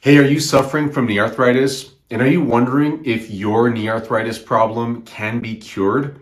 Hey, are you suffering from knee arthritis? And are you wondering if your knee arthritis problem can be cured?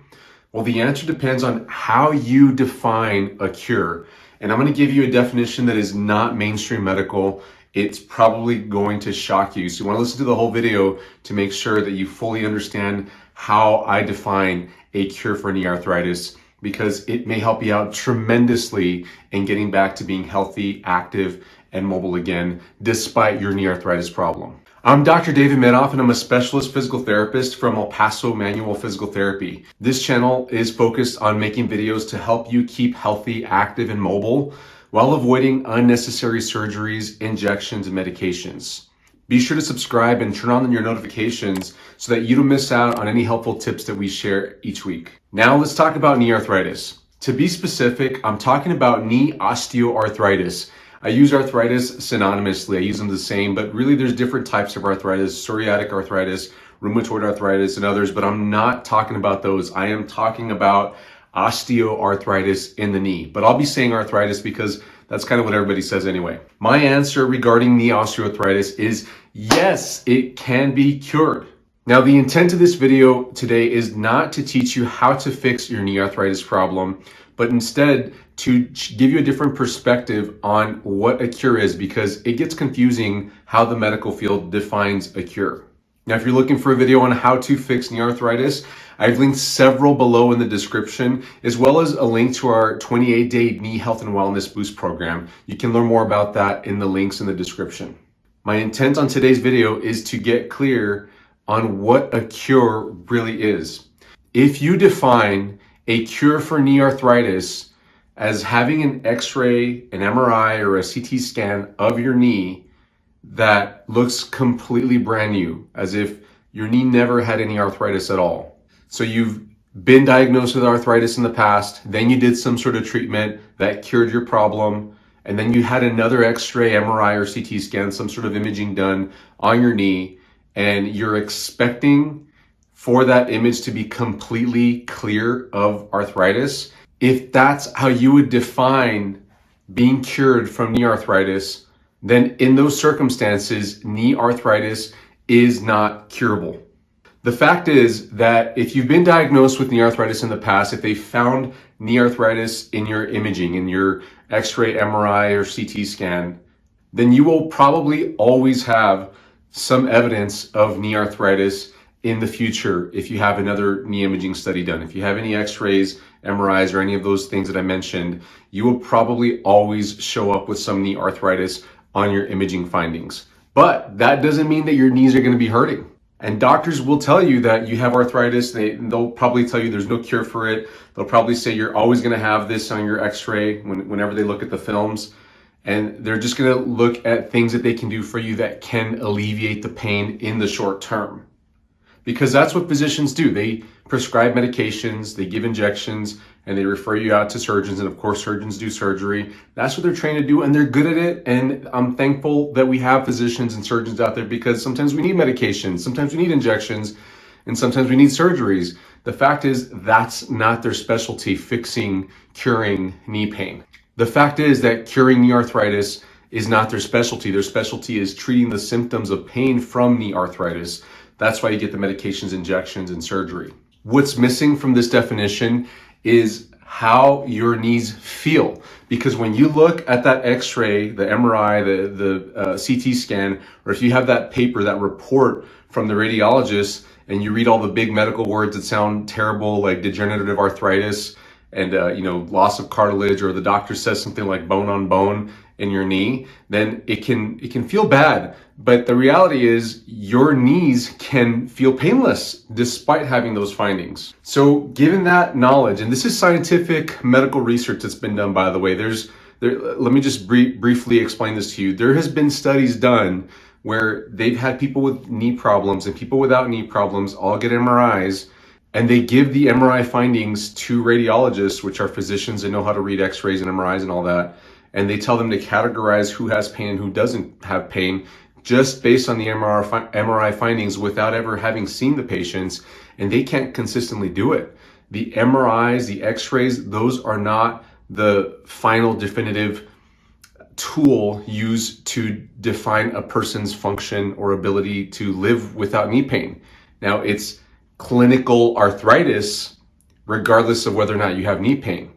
Well, the answer depends on how you define a cure. And I'm going to give you a definition that is not mainstream medical. It's probably going to shock you. So you want to listen to the whole video to make sure that you fully understand how I define a cure for knee arthritis, because it may help you out tremendously in getting back to being healthy, active, and mobile again, despite your knee arthritis problem. I'm Dr. David Medoff, and I'm a specialist physical therapist from Paso Manual Physical Therapy. This channel is focused on making videos to help you keep healthy, active, and mobile while avoiding unnecessary surgeries, injections, and medications. Be sure to subscribe and turn on your notifications so that you don't miss out on any helpful tips that we share each week. Now let's talk about knee arthritis. To be specific, I'm talking about knee osteoarthritis. I use arthritis synonymously. I use them the same, but really there's different types of arthritis: psoriatic arthritis, rheumatoid arthritis, and others, but I'm not talking about those. I am talking about osteoarthritis in the knee, but I'll be saying arthritis because that's kind of what everybody says anyway. My answer regarding knee osteoarthritis is yes, it can be cured. Now, the intent of this video today is not to teach you how to fix your knee arthritis problem, but instead to give you a different perspective on what a cure is, because it gets confusing how the medical field defines a cure. Now, if you're looking for a video on how to fix knee arthritis, I've linked several below in the description, as well as a link to our 28-day knee health and wellness boost program. You can learn more about that in the links in the description. My intent on today's video is to get clear on what a cure really is. If you define a cure for knee arthritis as having an X-ray, an MRI, or a CT scan of your knee that looks completely brand new, as if your knee never had any arthritis at all. So you've been diagnosed with arthritis in the past, then you did some sort of treatment that cured your problem, and then you had another X-ray, MRI, or CT scan, some sort of imaging done on your knee, and you're expecting for that image to be completely clear of arthritis. If that's how you would define being cured from knee arthritis, then in those circumstances, knee arthritis is not curable. The fact is that if you've been diagnosed with knee arthritis in the past, if they found knee arthritis in your imaging, in your X-ray, MRI, or CT scan, then you will probably always have some evidence of knee arthritis in the future if you have another knee imaging study done. If you have any X-rays, MRIs, or any of those things that I mentioned, you will probably always show up with some knee arthritis on your imaging findings. But that doesn't mean that your knees are going to be hurting. And doctors will tell you that you have arthritis. They'll probably tell you there's no cure for it. They'll probably say you're always going to have this on your X-ray whenever they look at the films. And they're just going to look at things that they can do for you that can alleviate the pain in the short term. Because that's what physicians do. They prescribe medications, they give injections, and they refer you out to surgeons. And of course, surgeons do surgery. That's what they're trained to do, and they're good at it. And I'm thankful that we have physicians and surgeons out there, because sometimes we need medications, sometimes we need injections, and sometimes we need surgeries. The fact is, that's not their specialty, fixing, curing knee pain. The fact is that curing knee arthritis is not their specialty. Their specialty is treating the symptoms of pain from knee arthritis. That's why you get the medications, injections, and surgery. What's missing from this definition is how your knees feel. Because when you look at that X-ray, the MRI, the CT scan, or if you have that paper, that report from the radiologist, and you read all the big medical words that sound terrible, like degenerative arthritis and loss of cartilage, or the doctor says something like bone on bone in your knee, then it can feel bad. But the reality is your knees can feel painless despite having those findings. So given that knowledge, and this is scientific medical research that's been done, by the way, let me just briefly explain this to you. There has been studies done where they've had people with knee problems and people without knee problems all get MRIs, and they give the MRI findings to radiologists, which are physicians that know how to read X-rays and MRIs and all that. And they tell them to categorize who has pain and who doesn't have pain just based on the MRI findings without ever having seen the patients, and they can't consistently do it. The MRIs, the X-rays, those are not the final definitive tool used to define a person's function or ability to live without knee pain. Now, it's clinical arthritis, regardless of whether or not you have knee pain.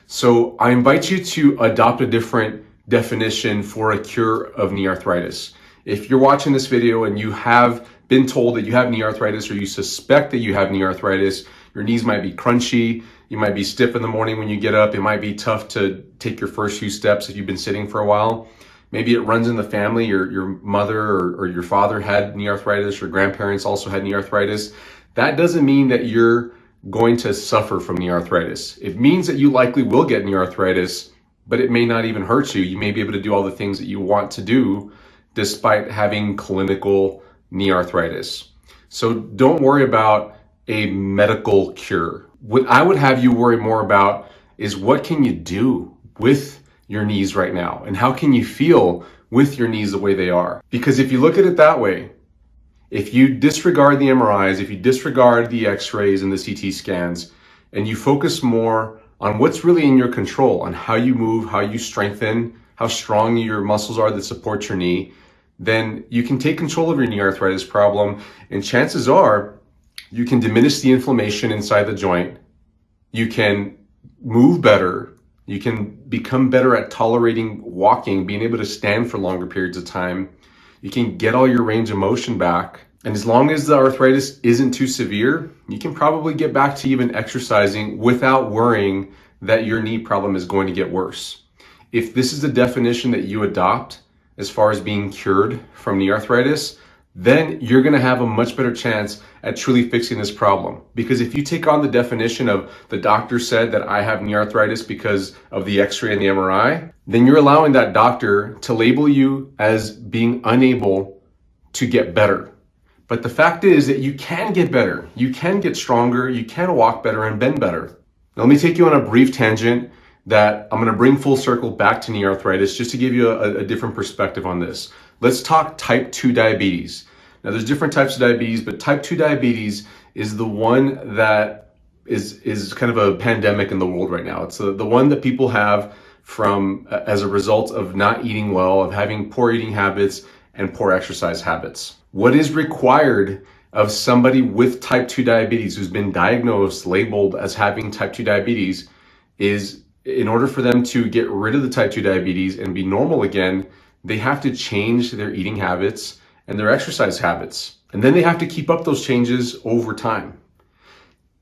So I invite you to adopt a different definition for a cure of knee arthritis. If you're watching this video and you have been told that you have knee arthritis, or you suspect that you have knee arthritis, your knees might be crunchy, you might be stiff in the morning when you get up, it might be tough to take your first few steps if you've been sitting for a while. Maybe it runs in the family, your mother or your father had knee arthritis, your grandparents also had knee arthritis. That doesn't mean that you're going to suffer from knee arthritis. It means that you likely will get knee arthritis, but it may not even hurt you. You may be able to do all the things that you want to do despite having clinical knee arthritis. So don't worry about a medical cure. What I would have you worry more about is, what can you do with your knees right now? And how can you feel with your knees the way they are? Because if you look at it that way, if you disregard the MRIs, if you disregard the x-rays and the CT scans, and you focus more on what's really in your control, on how you move, how you strengthen, how strong your muscles are that support your knee, then you can take control of your knee arthritis problem, and chances are you can diminish the inflammation inside the joint, you can move better, you can become better at tolerating walking, being able to stand for longer periods of time, you can get all your range of motion back. And as long as the arthritis isn't too severe, you can probably get back to even exercising without worrying that your knee problem is going to get worse. If this is the definition that you adopt as far as being cured from knee arthritis, then you're going to have a much better chance at truly fixing this problem. Because if you take on the definition of, the doctor said that I have knee arthritis because of the x-ray and the MRI, then you're allowing that doctor to label you as being unable to get better. But the fact is that you can get better, you can get stronger, you can walk better and bend better. Now, let me take you on a brief tangent that I'm going to bring full circle back to knee arthritis, just to give you a different perspective on this. Let's talk type 2 diabetes. Now, there's different types of diabetes, but type 2 diabetes is the one that is kind of a pandemic in the world right now. It's the one that people have from as a result of not eating well, of having poor eating habits and poor exercise habits. What is required of somebody with type 2 diabetes who's been diagnosed, labeled as having type 2 diabetes, is, in order for them to get rid of the type 2 diabetes and be normal again, they have to change their eating habits and their exercise habits. And then they have to keep up those changes over time.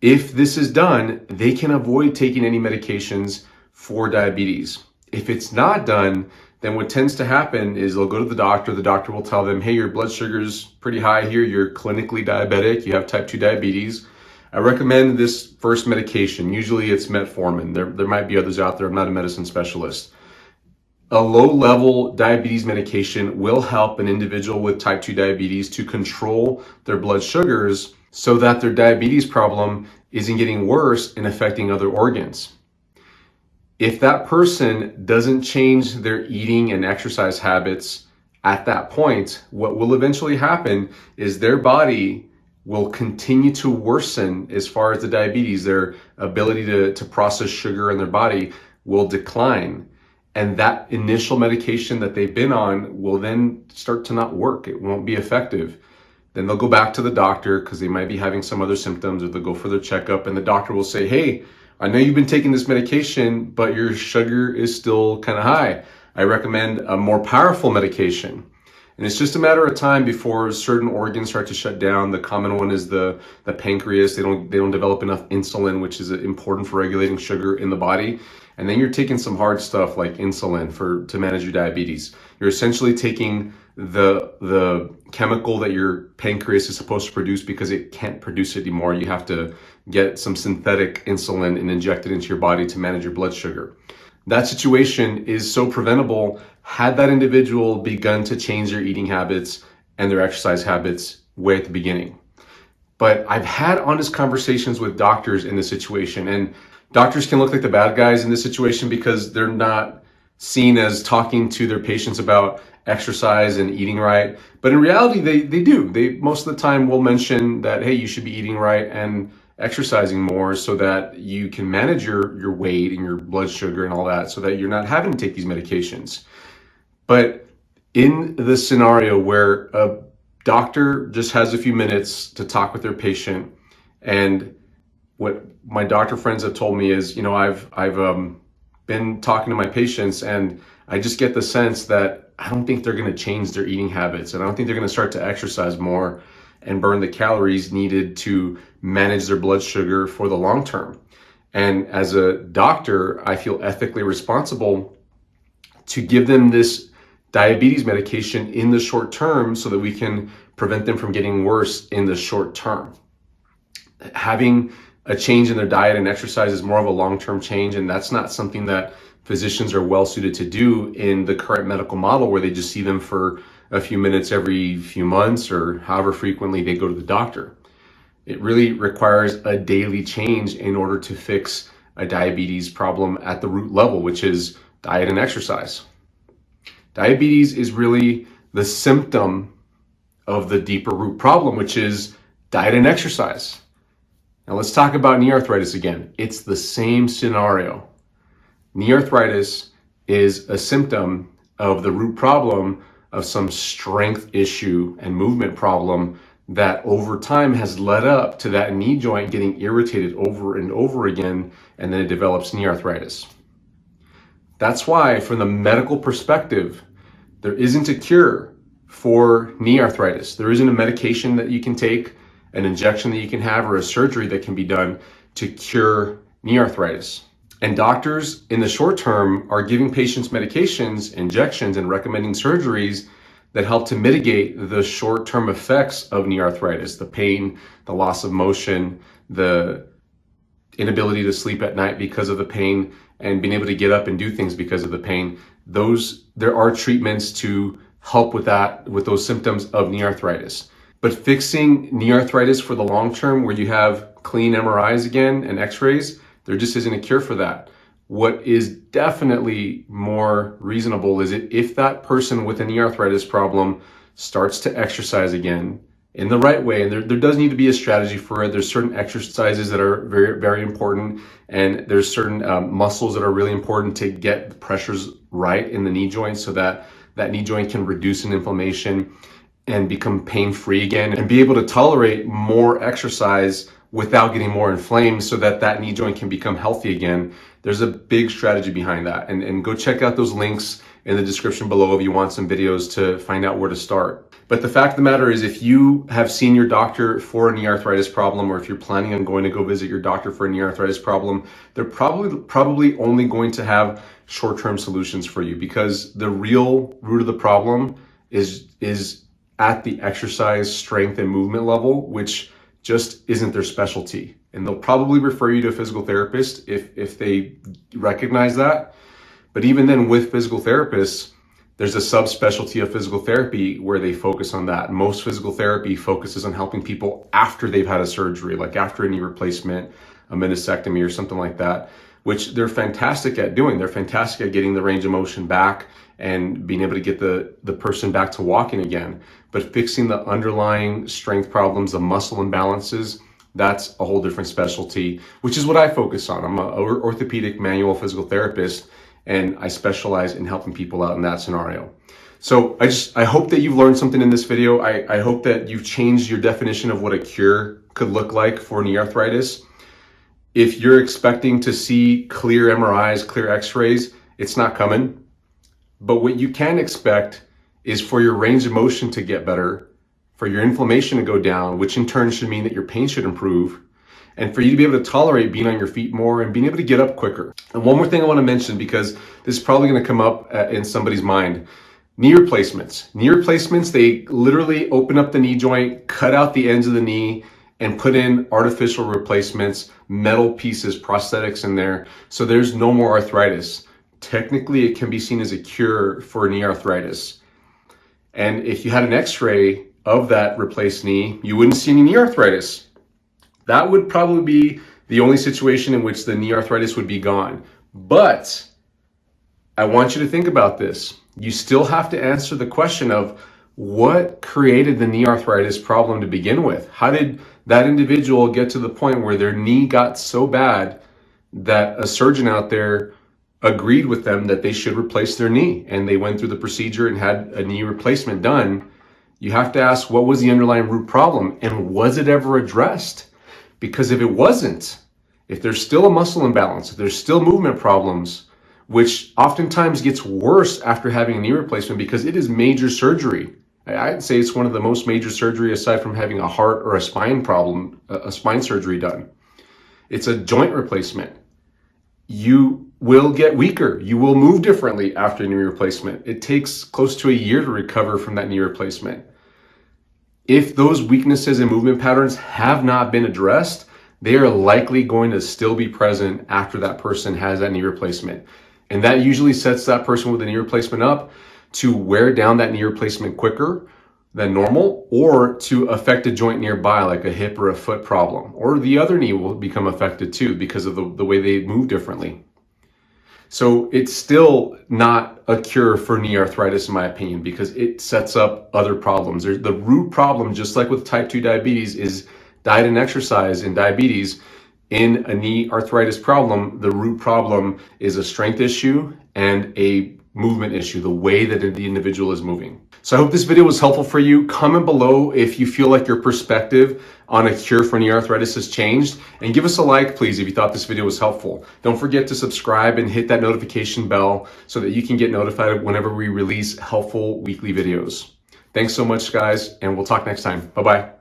If this is done, they can avoid taking any medications for diabetes. If it's not done, then what tends to happen is they'll go to the doctor will tell them, hey, your blood sugar's pretty high here, you're clinically diabetic, you have type 2 diabetes. I recommend this first medication. Usually it's metformin. There might be others out there, I'm not a medicine specialist. A low-level diabetes medication will help an individual with type 2 diabetes to control their blood sugars so that their diabetes problem isn't getting worse and affecting other organs. If that person doesn't change their eating and exercise habits at that point, what will eventually happen is their body will continue to worsen as far as the diabetes. Their ability to process sugar in their body will decline. And that initial medication that they've been on will then start to not work. It won't be effective. Then they'll go back to the doctor because they might be having some other symptoms, or they'll go for their checkup and the doctor will say, hey, I know you've been taking this medication, but your sugar is still kind of high. I recommend a more powerful medication. And it's just a matter of time before certain organs start to shut down. The common one is the pancreas. They don't develop enough insulin, which is important for regulating sugar in the body. And then you're taking some hard stuff like insulin to manage your diabetes. You're essentially taking the chemical that your pancreas is supposed to produce because it can't produce it anymore. You have to get some synthetic insulin and inject it into your body to manage your blood sugar. That situation is so preventable had that individual begun to change their eating habits and their exercise habits way at the beginning. But I've had honest conversations with doctors in this situation, and doctors can look like the bad guys in this situation because they're not seen as talking to their patients about exercise and eating right. But in reality, they do. They most of the time will mention that, hey, you should be eating right and exercising more so that you can manage your weight and your blood sugar and all that, so that you're not having to take these medications. But in the scenario where a doctor just has a few minutes to talk with their patient, and what my doctor friends have told me is, I've been talking to my patients, and I just get the sense that I don't think they're going to change their eating habits, and I don't think they're going to start to exercise more and burn the calories needed to manage their blood sugar for the long term. And as a doctor, I feel ethically responsible to give them this diabetes medication in the short term so that we can prevent them from getting worse in the short term. Having a change in their diet and exercise is more of a long-term change, and that's not something that physicians are well suited to do in the current medical model, where they just see them for a few minutes every few months or however frequently they go to the doctor. It really requires a daily change in order to fix a diabetes problem at the root level, which is diet and exercise. Diabetes is really the symptom of the deeper root problem, which is diet and exercise. Now let's talk about knee arthritis again. It's the same scenario. Knee arthritis is a symptom of the root problem of some strength issue and movement problem that over time has led up to that knee joint getting irritated over and over again, and then it develops knee arthritis. That's why, from the medical perspective, there isn't a cure for knee arthritis. There isn't a medication that you can take, an injection that you can have, or a surgery that can be done to cure knee arthritis. And doctors in the short term are giving patients medications, injections, and recommending surgeries that help to mitigate the short-term effects of knee arthritis, the pain, the loss of motion, the inability to sleep at night because of the pain, and being able to get up and do things because of the pain. There are treatments to help with that, with those symptoms of knee arthritis. But fixing knee arthritis for the long term, where you have clean MRIs again and x-rays, there just isn't a cure for that. What is definitely more reasonable is if that person with a knee arthritis problem starts to exercise again in the right way, and there does need to be a strategy for it. There's certain exercises that are very, very important, and there's certain muscles that are really important to get the pressures right in the knee joint so that that knee joint can reduce in inflammation and become pain-free again, and be able to tolerate more exercise without getting more inflamed so that that knee joint can become healthy again. There's a big strategy behind that. And go check out those links in the description below if you want some videos to find out where to start. But the fact of the matter is, if you have seen your doctor for a knee arthritis problem, or if you're planning on going to go visit your doctor for a knee arthritis problem, they're probably only going to have short-term solutions for you, because the real root of the problem is at the exercise, strength, and movement level, which just isn't their specialty. And they'll probably refer you to a physical therapist if they recognize that. But even then, with physical therapists, there's a subspecialty of physical therapy where they focus on that. Most physical therapy focuses on helping people after they've had a surgery, like after a knee replacement, a meniscectomy, or something like that, which they're fantastic at doing. They're fantastic at getting the range of motion back and being able to get the person back to walking again. But fixing the underlying strength problems, the muscle imbalances, that's a whole different specialty, which is what I focus on. I'm an orthopedic manual physical therapist, and I specialize in helping people out in that scenario. So I hope that you've learned something in this video. I hope that you've changed your definition of what a cure could look like for knee arthritis. If you're expecting to see clear MRIs, clear x-rays, it's not coming. But what you can expect is for your range of motion to get better, for your inflammation to go down, which in turn should mean that your pain should improve, and for you to be able to tolerate being on your feet more and being able to get up quicker. And one more thing I want to mention, because this is probably going to come up in somebody's mind: knee replacements. Knee replacements, they literally open up the knee joint, cut out the ends of the knee, and put in artificial replacements, metal pieces, prosthetics in there, so there's no more arthritis. Technically, it can be seen as a cure for knee arthritis. And if you had an x-ray of that replaced knee, you wouldn't see any knee arthritis. That would probably be the only situation in which the knee arthritis would be gone. But I want you to think about this. You still have to answer the question of what created the knee arthritis problem to begin with. How did that individual get to the point where their knee got so bad that a surgeon out there agreed with them that they should replace their knee, and they went through the procedure and had a knee replacement done, you have to ask, what was the underlying root problem, and was it ever addressed? Because if it wasn't, if there's still a muscle imbalance, if there's still movement problems, which oftentimes gets worse after having a knee replacement because it is major surgery. I'd say it's one of the most major surgery aside from having a heart or a spine problem, a spine surgery done. It's a joint replacement. You will get weaker. You will move differently after a knee replacement. It takes close to a year to recover from that knee replacement. If those weaknesses and movement patterns have not been addressed, they are likely going to still be present after that person has that knee replacement. And that usually sets that person with a knee replacement up to wear down that knee replacement quicker than normal, or to affect a joint nearby like a hip or a foot problem, or the other knee will become affected too because of the way they move differently. So it's still not a cure for knee arthritis in my opinion, because it sets up other problems. The root problem, just like with type 2 diabetes, is diet and exercise. In diabetes, in a knee arthritis problem, the root problem is a strength issue and a movement issue, the way that the individual is moving. So I hope this video was helpful for you. Comment below if you feel like your perspective on a cure for knee arthritis has changed, and give us a like, please, if you thought this video was helpful. Don't forget to subscribe and hit that notification bell so that you can get notified whenever we release helpful weekly videos. Thanks so much, guys, and we'll talk next time. Bye-bye.